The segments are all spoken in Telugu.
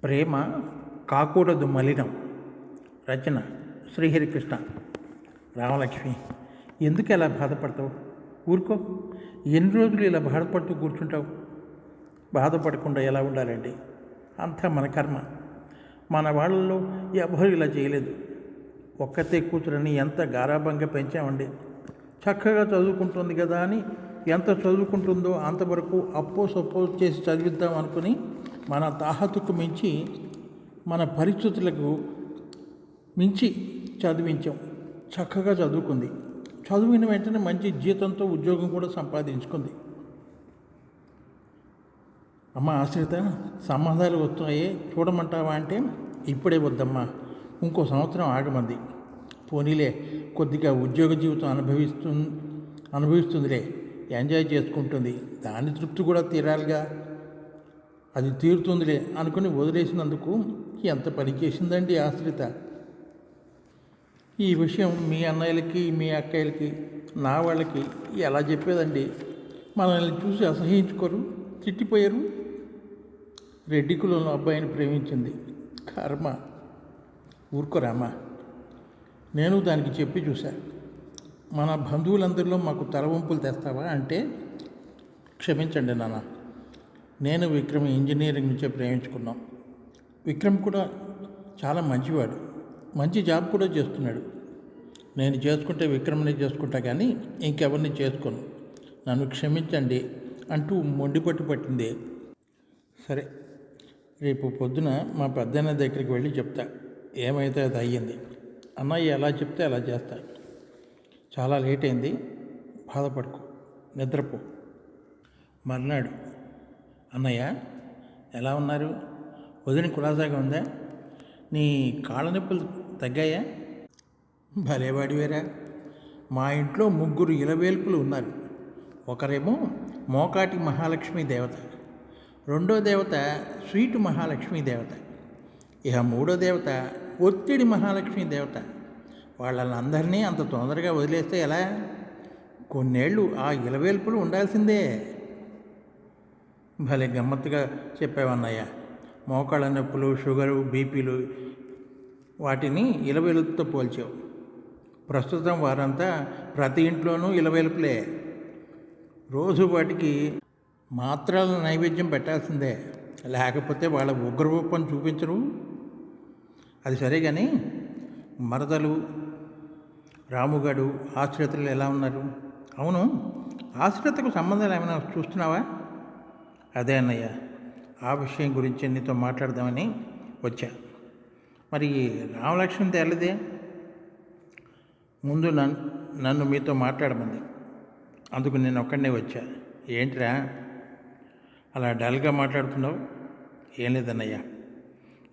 ప్రేమ కాకూడదు మలినం. రచన శ్రీహరికృష్ణ. రామలక్ష్మి, ఎందుకు ఇలా బాధపడతావు? ఊరుకో. ఎన్ని రోజులు ఇలా బాధపడుతూ కూర్చుంటావు? బాధపడకుండా ఎలా ఉండాలండి? అంతా మన కర్మ. మన వాళ్ళలో ఎవరు ఇలా చేయలేదు. ఒక్కతే కూతురని ఎంత గారాబంగా పెంచామండి. చక్కగా చదువుకుంటుంది కదా అని ఎంత చదువుకుంటుందో అంతవరకు అప్పో సప్పో చేసి చదివిద్దాం అనుకుని మన తాహతుకు మించి, మన పరిస్థితులకు మించి చదివించాం. చక్కగా చదువుకుంది. చదివిన వెంటనే మంచి జీతంతో ఉద్యోగం కూడా సంపాదించుకుంది. అమ్మ ఆశ్రిత, సంబంధాలు వస్తున్నాయి, చూడమంటావా అంటే ఇప్పుడే వద్దమ్మా, ఇంకో సంవత్సరం ఆగమంది. పోనీలే, కొద్దిగా ఉద్యోగ జీవితం అనుభవిస్తుందిలే, ఎంజాయ్ చేసుకుంటుంది, దాని తృప్తి కూడా తీరాలిగా, అది తీరుతుందిలే అనుకుని వదిలేసినందుకు ఎంత పని చేసిందండి ఆశ్రిత. ఈ విషయం మీ అన్నయ్యలకి, మీ అక్కయ్యలకి, నా వాళ్ళకి ఎలా చెప్పేదండి? మనల్ని చూసి అసహించుకోరు, తిట్టిపోయారు. రెడ్డి కులంలో అబ్బాయిని ప్రేమించింది, కర్మ. ఊరుకోరామా, నేను దానికి చెప్పి చూశా. మన బంధువులందరిలో మాకు తలవంపులు తెస్తావా అంటే, క్షమించండి నాన్న, నేను విక్రమ్ ఇంజనీరింగ్ నుంచే ప్రేమించుకున్నాం. విక్రమ్ కూడా చాలా మంచివాడు, మంచి జాబ్ కూడా చేస్తున్నాడు. నేను చేసుకుంటే విక్రమ్ని చేసుకుంటా, కానీ ఇంకెవరిని చేసుకోను, నన్ను క్షమించండి అంటూ మొండిపట్టు పట్టింది. సరే, రేపు పొద్దున మా పెద్దన్న దగ్గరికి వెళ్ళి చెప్తా, ఏమైతే అది అయ్యింది. అన్నయ్య ఎలా చెప్తే అలా చేస్తా. చాలా లేట్ అయింది, బాధపడుకో, నిద్రపో. మర్నాడు, అన్నయ్య ఎలా ఉన్నారు? వదిన కులాసాగా ఉందా? నీ కాళ్ళ నొప్పులు తగ్గాయా? భలేవాడివేరా. మా ఇంట్లో 3 ఇలవేల్పులు ఉన్నారు. ఒకరేమో మోకాటి మహాలక్ష్మి దేవత, రెండో దేవత స్వీటు మహాలక్ష్మి దేవత, ఇక మూడో దేవత ఒత్తిడి మహాలక్ష్మి దేవత. వాళ్ళందరినీ అంత తొందరగా వదిలేస్తే ఎలా? కొన్నేళ్ళు ఆ ఇలవేల్పులు ఉండాల్సిందే. భలే గమ్మత్తుగా చెప్పావన్నయ్య. మోకాళ్ళ నొప్పులు, షుగరు, బీపీలు, వాటిని ఇలవేలుపుతో పోల్చావు. ప్రస్తుతం వారంతా ప్రతి ఇంట్లోనూ ఇలవేలుపులే. రోజు వాటికి మాత్రల నైవేద్యం పెట్టాల్సిందే, లేకపోతే వాళ్ళ ఉగ్రరూపం చూపించరు. అది సరే కానీ, మరదలు, రాముగాడు, ఆశ్రితలు ఎలా ఉన్నారు? అవును, ఆశ్రితకు సంబంధాలు ఏమైనా చూస్తున్నావా? అదే అన్నయ్య, ఆ విషయం గురించి నీతో మాట్లాడదామని వచ్చా. మరి రామలక్ష్మి తెల్లదే ముందు నన్ను మీతో మాట్లాడమంది, అందుకు నేను ఒక్కడనే వచ్చా. ఏంట్రా అలా డల్గా మాట్లాడుతున్నావు? ఏం లేదన్నయ్య,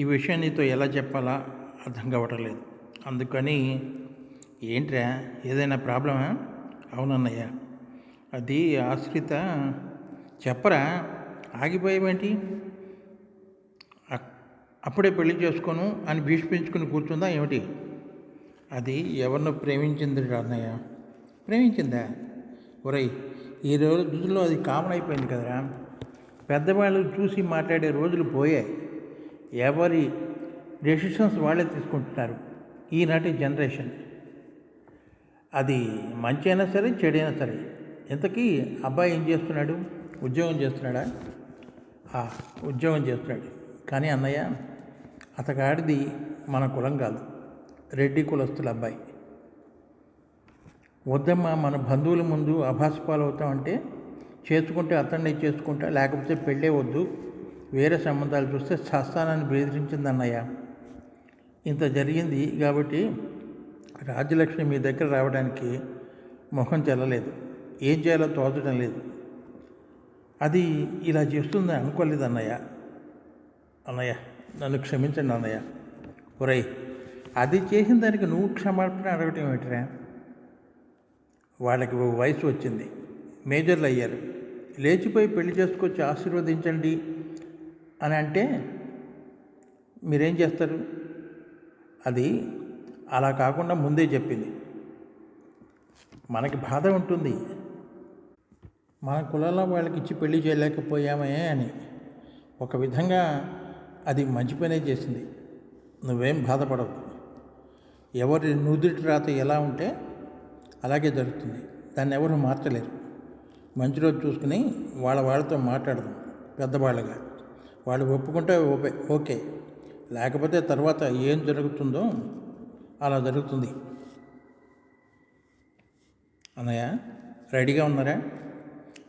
ఈ విషయం నీతో ఎలా చెప్పాలా అర్థం కావటం లేదు, అందుకని. ఏంట్రా, ఏదైనా ప్రాబ్లమా? అవునన్నయ్య, అది ఆశ్రిత. చెప్పరా, ఆగిపోయావేంటి? అప్పుడే పెళ్లి చేసుకోను అని భీష్మించుకుని కూర్చుందా ఏమిటి? అది ఎవరినో ప్రేమించింది అన్నయ్య. ప్రేమించిందా? ఒరేయ్, ఈ రోజుల్లో అది కామన్ అయిపోయింది కదరా. పెద్దవాళ్ళు చూసి మాట్లాడే రోజులు పోయాయి. ఎవరి డెసిషన్స్ వాళ్ళే తీసుకుంటున్నారు ఈనాటి జనరేషన్. అది మంచి అయినా సరే, చెడైనా సరే. ఇంతకీ అబ్బాయి ఏం చేస్తున్నాడు? ఉద్యోగం చేస్తున్నాడా? ఉద్యోగం చేస్తున్నాడు, కానీ అన్నయ్య, అతగాడిది మన కులం కాదు, రెడ్డి కులస్తుల అబ్బాయి. వద్దమ్మా, మన బంధువుల ముందు అభాసపాలు అవుతామంటే, చేసుకుంటే అతన్ని చేసుకుంటా, లేకపోతే పెళ్ళే వద్దు, వేరే సంబంధాలు చూస్తే చస్తానని బెదిరించింది అన్నయ్య. ఇంత జరిగింది కాబట్టి రాజ్యలక్ష్మి మీ దగ్గర రావడానికి మొహం చెల్లలేదు, ఏం చేయాలో తోచడం లేదు. అది ఇలా చేస్తుందని అనుకోలేదు అన్నయ్య. అన్నయ్య, నన్ను క్షమించండి అన్నయ్య. ఒరేయ్, అది చేసిన దానికి నువ్వు క్షమాపణ అడగటం ఏమిటిరా? వాళ్ళకి వయసు వచ్చింది, మేజర్లు అయ్యారు, లేచిపోయి పెళ్లి చేసుకొచ్చి ఆశీర్వదించండి అని అంటే మీరేం చేస్తారు? అది అలా కాకుండా ముందే చెప్పింది. మనకి బాధ ఉంటుంది, మన కులాల వాళ్ళకి ఇచ్చి పెళ్లి చేయలేకపోయామే అని. ఒక విధంగా అది మంచి పనే చేసింది. నువ్వేం బాధపడవు. ఎవరి నుదుటి రాత ఎలా ఉంటే అలాగే జరుగుతుంది. దాన్ని ఎవరు మార్చలేరు. మంచి రోజు చూసుకుని వాళ్ళతో మాట్లాడదాం పెద్దవాళ్ళగా. వాళ్ళు ఒప్పుకుంటే ఓకే, లేకపోతే తర్వాత ఏం జరుగుతుందో అలా జరుగుతుంది. అన్నయ్య రెడీగా ఉన్నారా?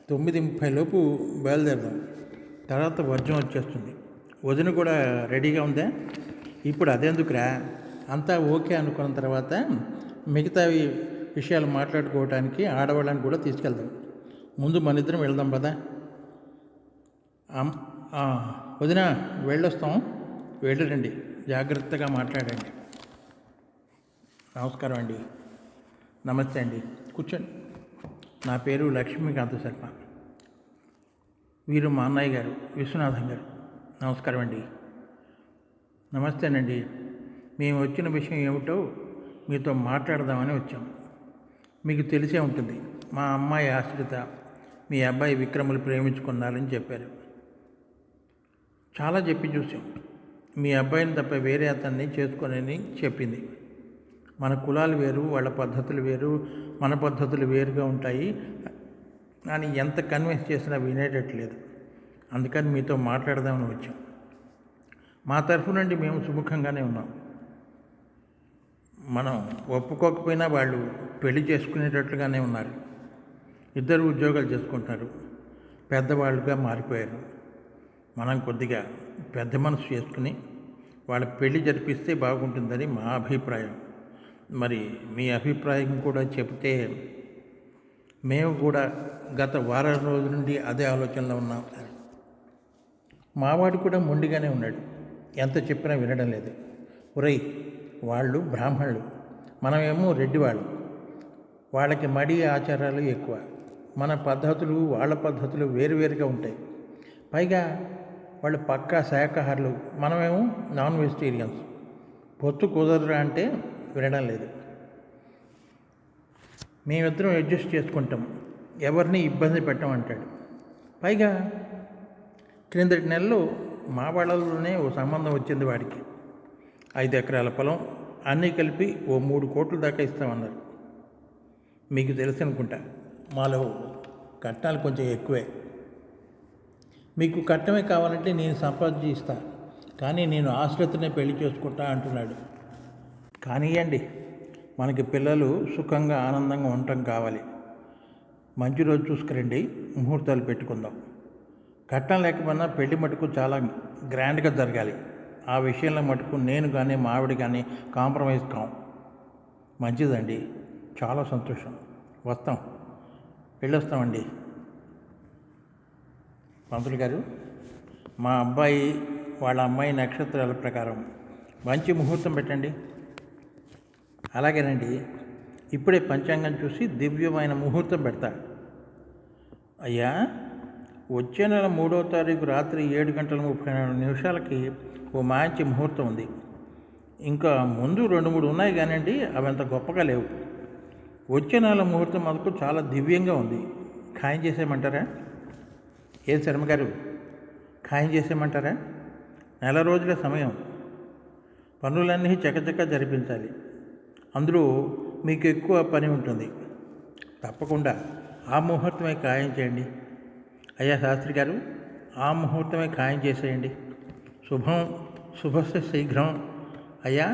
9:30 లోపు బయలుదేరదాం. తర్వాత వర్జం వచ్చేస్తుంది. వదిన కూడా రెడీగా ఉందా? ఇప్పుడు అదెందుకురా, అంతా ఓకే అనుకున్న తర్వాత మిగతా విషయాలు మాట్లాడుకోవడానికి ఆడవాళ్ళని కూడా తీసుకెళ్దాం. ముందు మన ఇద్దరం వెళ్దాం పదా. వదిన వెళ్ళొస్తాం, వెళ్ళరండి, జాగ్రత్తగా మాట్లాడండి. నమస్కారం అండి. నమస్తే అండి, కూర్చోండి. నా పేరు లక్ష్మీకాంత శర్మ. వీరు మా అన్నయ్య గారు విశ్వనాథం గారు. నమస్కారం అండి. నమస్తేనండి. మేము వచ్చిన విషయం ఏమిటో మీతో మాట్లాడదామని వచ్చాం. మీకు తెలిసే ఉంటుంది, మా అమ్మాయి ఆశ్రిత మీ అబ్బాయి విక్రములు ప్రేమించుకున్నారని చెప్పారు. చాలా చెప్పి చూసాం. మీ అబ్బాయిని తప్ప వేరే అతన్ని చేసుకోనని చెప్పింది. మన కులాలు వేరు, వాళ్ళ పద్ధతులు వేరు, మన పద్ధతులు వేరుగా ఉంటాయి అని ఎంత కన్విన్స్ చేసినా వినేటట్లేదు. అందుకని మీతో మాట్లాడదామని వచ్చాం. మా తరఫు నుండి మేము సుముఖంగానే ఉన్నాం. మనం ఒప్పుకోకపోయినా వాళ్ళు పెళ్లి చేసుకునేటట్లుగానే ఉన్నారు. ఇద్దరు ఉద్యోగాలు చేసుకుంటున్నారు, పెద్దవాళ్ళుగా మారిపోయారు. మనం కొద్దిగా పెద్ద మనసు చేసుకుని వాళ్ళ పెళ్లి జరిపిస్తే బాగుంటుందని మా అభిప్రాయం. మరి మీ అభిప్రాయం కూడా చెబితే. మేము కూడా గత వారం రోజుల నుండి అదే ఆలోచనలో ఉన్నాం సార్. మావాడు కూడా మొండిగానే ఉన్నాడు, ఎంత చెప్పినా వినడం లేదు. ఒరేయ్, వాళ్ళు బ్రాహ్మణులు, మనమేమో రెడ్డివాళ్ళు. వాళ్ళకి మడి ఆచారాలు ఎక్కువ. మన పద్ధతులు వాళ్ళ పద్ధతులు వేరువేరుగా ఉంటాయి. పైగా వాళ్ళు పక్కా శాకాహారులు, మనమేమో నాన్ వెజిటేరియన్స్. పొత్తు కుదరరా అంటే వినడం లేదు. మేమిద్దరం అడ్జస్ట్ చేసుకుంటాం, ఎవరిని ఇబ్బంది పెట్టమంటాడు. పైగా క్రిందటి నెలలో మా వాళ్ళలోనే ఓ సంబంధం వచ్చింది వాడికి. 5 ఎకరాల పొలం, అన్నీ కలిపి ఓ 3 కోట్ల దాకా ఇస్తామన్నారు. మీకు తెలుసు అనుకుంటా, మాలో కట్నాలు కొంచెం ఎక్కువే. మీకు కట్నమే కావాలంటే నేను సంపాదించి ఇస్తా, కానీ నేను ఆశ్రితనే పెళ్లి చేసుకుంటా అంటున్నాడు. కానివ్వండి, మనకి పిల్లలు సుఖంగా ఆనందంగా ఉండటం కావాలి. మంచి రోజు చూసుకురండి, ముహూర్తాలు పెట్టుకుందాం. కట్నం లేకపోయినా పెళ్లి మటుకు చాలా గ్రాండ్గా జరగాలి. ఆ విషయంలో మటుకు నేను కానీ మా ఆవిడ కానీ కాంప్రమైజ్ కాం. మంచిదండి, చాలా సంతోషం. వస్తాం, వెళ్ళొస్తామండి. పంతులు గారు, మా అబ్బాయి వాళ్ళ అమ్మాయి నక్షత్రాల ప్రకారం మంచి ముహూర్తం పెట్టండి. అలాగేనండి, ఇప్పుడే పంచాంగం చూసి దివ్యమైన ముహూర్తం పెడతా. అయ్యా, వచ్చే నెల 3వ తారీఖు రాత్రి 7:34 ఓ మంచి ముహూర్తం ఉంది. ఇంకా ముందు 2-3 ఉన్నాయి కానివ్వండి, అవి అంత గొప్పగా లేవు. వచ్చే నెల ముహూర్తం మనకు చాలా దివ్యంగా ఉంది. ఖాయం చేసేయమంటారా? ఏ శర్మగారు, ఖాయం చేసేయమంటారా? 4 రోజుల సమయం, పనులన్నీ చకచక జరిపించాలి. అందులో మీకు ఎక్కువ పని ఉంటుంది. తప్పకుండా ఆ ముహూర్తమే ఖాయం చేయండి. అయ్యా శాస్త్రి గారు, ఆ ముహూర్తమే ఖాయం చేసేయండి. శుభస్య శీఘ్రం. అయ్యా,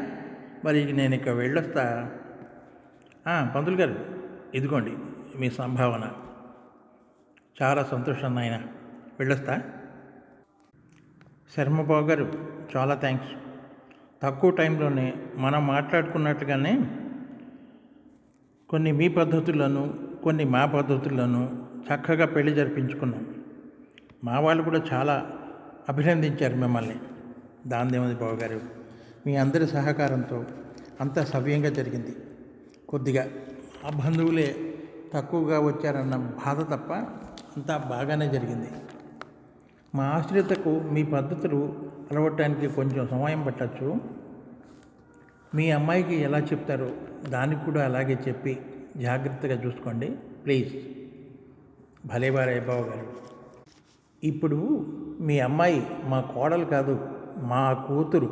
మరి నేను ఇక వెళ్ళొస్తా. పంతులు గారు, ఇదిగోండి మీ సంభావన. చాలా సంతోషం నాయన, వెళ్ళొస్తా. శర్మబాబు గారు, చాలా థ్యాంక్స్. తక్కువ టైంలోనే మనం మాట్లాడుకున్నట్టుగానే కొన్ని మీ పద్ధతులను కొన్ని మా పద్ధతులను చక్కగా పెళ్లి జరిపించుకున్నాం. మా వాళ్ళు కూడా చాలా అభినందించారు మిమ్మల్ని. దాందేముంది బావగారు, మీ అందరి సహకారంతో అంతా సవ్యంగా జరిగింది. కొద్దిగా ఆ బంధువులే తక్కువగా వచ్చారన్న బాధ తప్ప అంతా బాగానే జరిగింది. మా ఆశ్రితకు మీ పద్ధతులు అలవటానికి కొంచెం సమయం పట్టచ్చు. మీ అమ్మాయికి ఎలా చెప్తారో దానికి కూడా అలాగే చెప్పి జాగ్రత్తగా చూసుకోండి ప్లీజ్. భలేవారే బావ గారు. ఇప్పుడు మీ అమ్మాయి మా కోడలు కాదు, మా కూతురు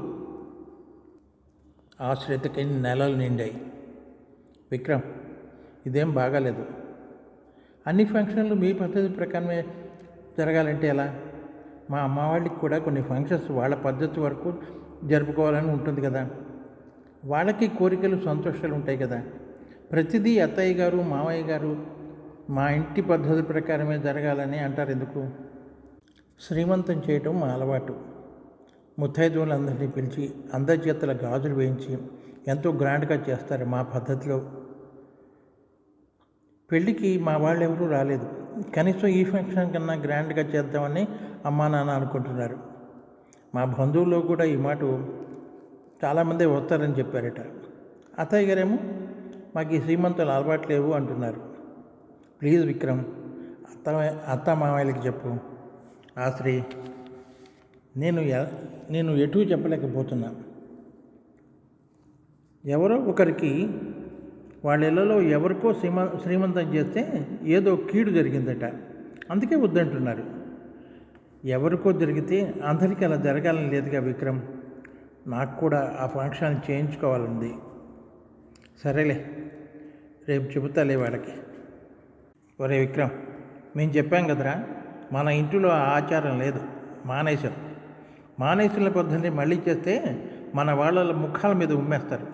ఆశ్రితకి నెలలు నిండాయి. విక్రమ్, ఇదేం బాగాలేదు. అన్ని ఫంక్షన్లు మీ పద్ధతి ప్రకారమే జరగాలంటే ఎలా? మా అమ్మ వాళ్ళకి కూడా కొన్ని ఫంక్షన్స్ వాళ్ళ పద్ధతి వరకు జరుపుకోవాలని ఉంటుంది కదా. వాళ్ళకి కోరికలు సంతోషాలు ఉంటాయి కదా. ప్రతిదీ అత్తయ్య గారు మావయ్య గారు మా ఇంటి పద్ధతి ప్రకారమే జరగాలని అంటారు ఎందుకు? శ్రీమంతం చేయటం మా అలవాటు. ముత్తైదువులందరినీ పిలిచి అందరి చేతుల గాజులు వేయించి ఎంతో గ్రాండ్గా చేస్తారు మా పద్ధతిలో. పెళ్ళికి మా వాళ్ళు ఎవరూ రాలేదు. కనీసం ఈ ఫంక్షన్ కన్నా గ్రాండ్గా చేద్దామని అమ్మా నాన్న అనుకుంటున్నారు. మా బంధువుల్లో కూడా ఈ మాట చాలామంది వస్తారని చెప్పారట. అత్తయ్య గారేమో మాకు ఈ శ్రీమంతాలు అలవాటు లేవు అంటున్నారు. ప్లీజ్ విక్రమ్, అత్త మామయ్యలకి చెప్పు. ఆశ్రీ, నేను ఎటూ చెప్పలేకపోతున్నా. ఎవరో ఒకరికి వాళ్ళ ఇళ్లలో ఎవరికో శ్రీమంతం చేస్తే ఏదో కీడు జరిగిందట, అందుకే వద్దంటున్నారు. ఎవరికో జరిగితే అందరికీ అలా జరగాలని లేదుగా విక్రమ్. నాకు కూడా ఆ ఫంక్షన్ చేయించుకోవాలంది. సరేలే, రేపు చెబుతాలే వాళ్ళకి. ఒరే విక్రమ్, మేము చెప్పాం కదరా, మన ఇంటిలో ఆ ఆచారం లేదు, మానేసిన పద్ధతిని మళ్ళీ చేస్తే మన వాళ్ళ ముఖాల మీద ఉమ్మేస్తారు.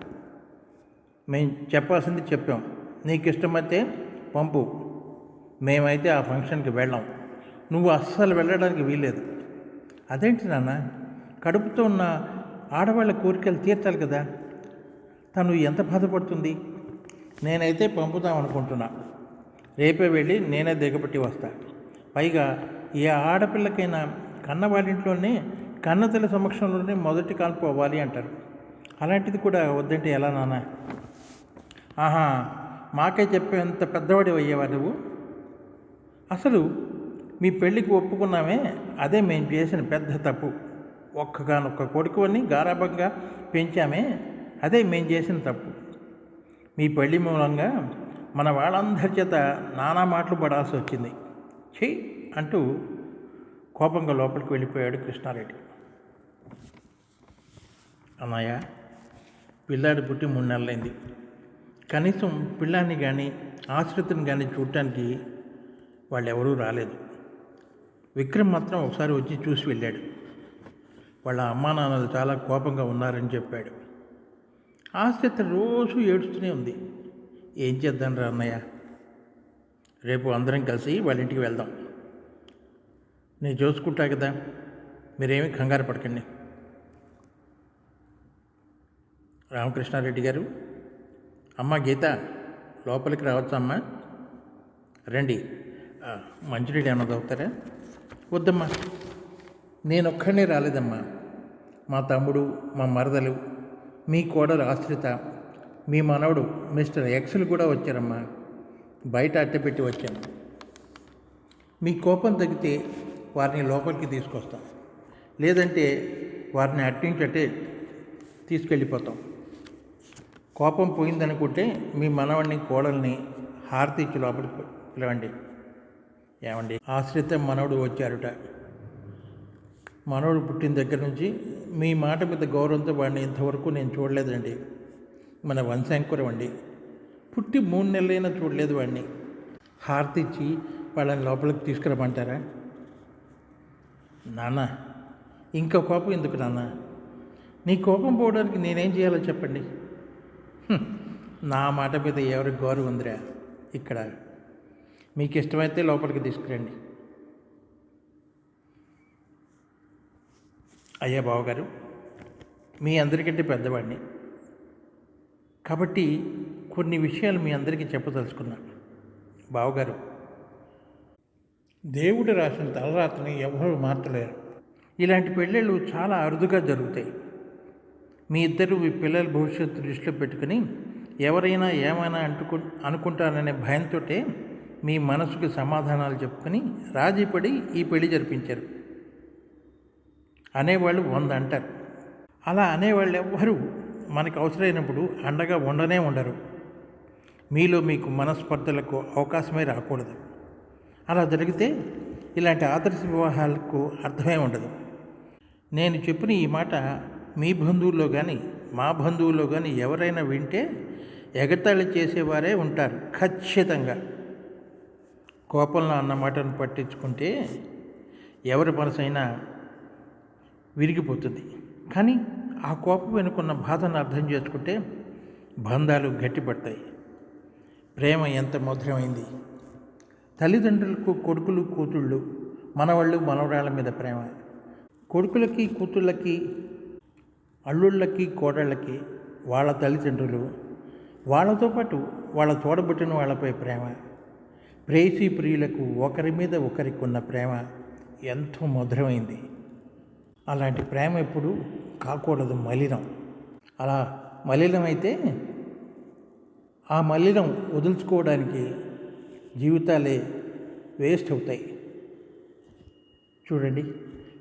మేము చెప్పాల్సింది చెప్పాం. నీకు ఇష్టమైతే పంపు, మేమైతే ఆ ఫంక్షన్కి వెళ్ళాం. నువ్వు అస్సలు వెళ్ళడానికి వీల్లేదు. అదేంటి నాన్న, కడుపుతో ఉన్న ఆడవాళ్ళ కోరికలు తీర్చాలి కదా. తను ఎంత బాధపడుతుంది. నేనైతే పంపుదామనుకుంటున్నా. రేపే వెళ్ళి నేనే దిగబట్టి వస్తా. పైగా ఏ ఆడపిల్లకైనా కన్నవాళ్ళింట్లోనే కన్నతల్లి సమక్షంలోనే మొదటి కాల్పు అవ్వాలి అంటారు. అలాంటిది కూడా వద్దంటే ఎలా నాన్న? ఆహా, మాకే చెప్పేంత పెద్దవాడి అయ్యేవా నువ్వు? అసలు మీ పెళ్ళికి ఒప్పుకున్నామే, అదే మేము చేసిన పెద్ద తప్పు. ఒక్కగానొక్క కొడుకుని గారాబంగా పెంచామే, అదే మేము చేసిన తప్పు. మీ పెళ్లి మూలంగా మన వాళ్ళందరి చేత నానా మాటలు పడాల్సి వచ్చింది. చెయ్యి అంటూ కోపంగా లోపలికి వెళ్ళిపోయాడు కృష్ణారెడ్డి. అన్నయ్య, పిల్లాడి పుట్టి 3 నెలలైంది. కనీసం పిల్లాన్ని కానీ ఆశ్రితని కానీ చూడటానికి వాళ్ళెవరూ రాలేదు. విక్రమ్ మాత్రం ఒకసారి వచ్చి చూసి వెళ్ళాడు. వాళ్ళ అమ్మా నాన్నలు చాలా కోపంగా ఉన్నారని చెప్పాడు. ఆశ్రిత రోజు ఏడుస్తూనే ఉంది. ఏం చేద్దాం రా అన్నయ్య, రేపు అందరం కలిసి వాళ్ళ ఇంటికి వెళ్దాం. నేను చూసుకుంటా కదా, మీరేమీ కంగారు పడకండి. రామకృష్ణారెడ్డి గారు, అమ్మ గీత, లోపలికి రావచ్చా అమ్మా? రండి. మంచినీళ్ళు ఏమన్నా తాగుతారా? వద్దమ్మా, నేనొక్కడనే రాలేదమ్మా. మా తమ్ముడు, మా మరదలు, మీ కోడలు ఆశ్రిత, మీ మనవడు మిస్టర్ ఎక్స్లు కూడా వచ్చారమ్మా. బయట అట్టపెట్టి వచ్చాను. మీ కోపం తగ్గితే వారిని లోపలికి తీసుకొస్తాం, లేదంటే వారిని అట్టించటే తీసుకెళ్ళిపోతాం. కోపం పోయిందనుకుంటే మీ మనవడిని కోడల్ని హారతి ఇచ్చి లోపలికి పిలవండి. ఏమండి, ఆశ్రిత మనవడు వచ్చారుట. మనవడు పుట్టిన దగ్గర నుంచి మీ మాట మీద గౌరవంతో వాడిని ఇంతవరకు నేను చూడలేదండి. మన వంశాంకురం అండి. పుట్టి 3 నెలలైనా చూడలేదు వాడిని. హారతి ఇచ్చి వాళ్ళని లోపలికి తీసుకురమ్మంటారా? నాన్న, ఇంకా కోపం ఎందుకు నాన్న? నీ కోపం పోవడానికి నేనేం చేయాలో చెప్పండి. నా మాట మీద ఎవరికి గౌరవం ఉందిరా ఇక్కడ? మీకు ఇష్టమైతే లోపలికి తీసుకురండి. అయ్యా బావగారు, మీ అందరికంటే పెద్దవాడిని కాబట్టి కొన్ని విషయాలు మీ అందరికీ చెప్పదలుచుకున్నాను. బావగారు, దేవుడు రాసిన తలరాతని ఎవరు మార్చలేరు. ఇలాంటి పెళ్ళిళ్ళు చాలా అరుదుగా జరుగుతాయి. మీ ఇద్దరు మీ పిల్లల భవిష్యత్తు దృష్టిలో పెట్టుకుని ఎవరైనా ఏమైనా అనుకుంటారనే భయంతో మీ మనసుకి సమాధానాలు చెప్పుకొని రాజీపడి ఈ పెళ్లి జరిపించారు. అనేవాళ్ళు 100 అంటారు. అలా అనేవాళ్ళు ఎవ్వరూ మనకు అవసరమైనప్పుడు అండగా ఉండరు. మీలో మీకు మనస్పర్ధలకు అవకాశమే రాకూడదు. అలా జరిగితే ఇలాంటి ఆదర్శ వివాహాలకు అర్థమే ఉండదు. నేను చెప్పిన ఈ మాట మీ బంధువుల్లో కానీ మా బంధువుల్లో కానీ ఎవరైనా వింటే ఎగతాళి చేసేవారే ఉంటారు ఖచ్చితంగా. కోపంలో అన్న మాటను పట్టించుకుంటే ఎవరి మనసైనా విరిగిపోతుంది. కానీ ఆ కోపం వెనుకున్న బాధను అర్థం చేసుకుంటే బంధాలు గట్టిపడతాయి. ప్రేమ ఎంత మధురమైంది. తల్లిదండ్రులకు కొడుకులు కూతుళ్ళు, మనవాళ్ళు మనవరాళ్ళ మీద ప్రేమ, కొడుకులకి కూతుళ్ళకి అల్లుళ్ళకి కోడళ్ళకి వాళ్ళ తల్లిదండ్రులు, వాళ్ళతో పాటు వాళ్ళ తోడబుట్టిన వాళ్ళపై ప్రేమ, ప్రేయసీ ప్రియులకు ఒకరి మీద ఒకరికి ఉన్న ప్రేమ ఎంతో మధురమైంది. అలాంటి ప్రేమ ఎప్పుడు కాకూడదు మలినం. అలా మలినమైతే ఆ మలినం వదులుచుకోవడానికి జీవితాలే వేస్ట్ అవుతాయి. చూడండి,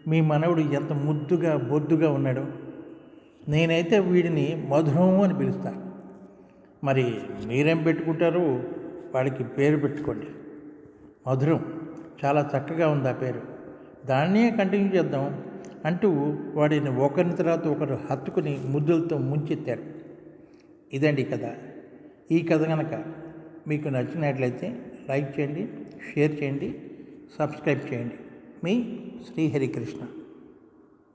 మీ మనవడు ఎంత ముద్దుగా బొద్దుగా ఉన్నాడో. నేనైతే వీడిని మధురం అని పిలుస్తాను. మరి మీరేం పెట్టుకుంటారో వాడికి పేరు పెట్టుకోండి. మధురం చాలా చక్కగా ఉంది ఆ పేరు, దాన్నే కంటిన్యూ చేద్దాం అంటూ వాడిని ఒకరిని తర్వాత ఒకరు హత్తుకుని ముద్దులతో ముంచెత్తారు. ఇదండి కథ. ఈ కథ కనుక మీకు నచ్చినట్లయితే లైక్ చేయండి, షేర్ చేయండి, సబ్స్క్రైబ్ చేయండి. మీ శ్రీహరికృష్ణ.